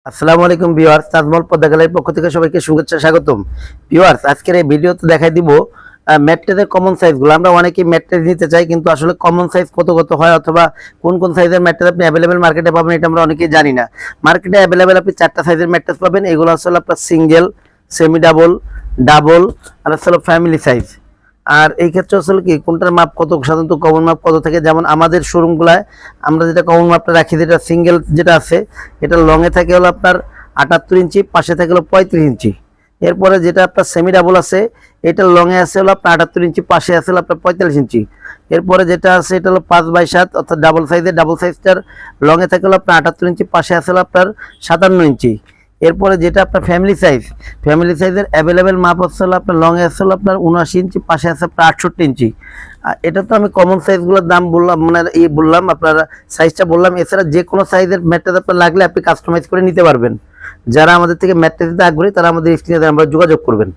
আসসালামু আলাইকুম ভিউয়ার্স, তাজমহল পদ্মা গ্যালারির পক্ষ থেকে সবাইকে শুভেচ্ছা স্বাগতম। ভিউয়ার্স, আজকের এই ভিডিওতে দেখাই দিব ম্যাট্রেসের কমন সাইজগুলো। আমরা অনেকেই ম্যাট্রেস নিতে চাই, কিন্তু আসলে কমন সাইজ কত কত হয় অথবা কোন কোন সাইজের ম্যাট্রেস আপনি অ্যাভেলেবেল মার্কেটে পাবেন এটা আমরা অনেকেই জানি না। মার্কেটে অ্যাভেলেবেল আপনি 4টা সাইজের ম্যাট্রেস পাবেন। এগুলো আসলে আপনার সিঙ্গেল, সেমি ডাবল, ডাবল আর আসলে ফ্যামিলি সাইজ। আর এই ক্ষেত্রে আসলে কি কোনটার মাপ কত, সাধারণত কমন মাপ কত থেকে, যেমন আমাদের শোরুমগুলায় আমরা যেটা কমন মাপটা রাখি, যেটা সিঙ্গেল যেটা আছে এটা লংয়ে থাকে হলো আপনার 78 ইঞ্চি, পাশে থাকে হলো 35 ইঞ্চি। এরপরে যেটা আপনার সেমি ডাবল আছে এটা লংয়ে আছে হলো আপনার 78 ইঞ্চি, পাশে আছে হলো আপনার 45 ইঞ্চি। এরপরে যেটা আছে এটা হলো 5x7 অর্থাৎ ডাবল সাইজের, ডাবল সাইজটার লংয়ে থাকে হলো আপনার 78 ইঞ্চি, পাশে আছে হলো আপনার 57 ইঞ্চি। এরপরে যেটা আপনার ফ্যামিলি সাইজ, ফ্যামিলি সাইজের অ্যাভেলেবেল মাপ হচ্ছে হলো আপনার লংয়ে আছে হলো আপনার 79 ইঞ্চি, পাশে আছে আপনার 68 ইঞ্চি। এটা তো আমি কমন সাইজগুলোর দাম বললাম, মানে বললাম আপনার সাইজটা বললাম। এছাড়া যে কোনো সাইজের ম্যাট্রেস আপনার লাগলে আপনি কাস্টমাইজ করে নিতে পারবেন। যারা আমাদের থেকে ম্যাট্রেস নিতে আগ্রহী তারা আমাদের স্ক্রিনে আমরা যোগাযোগ করবেন।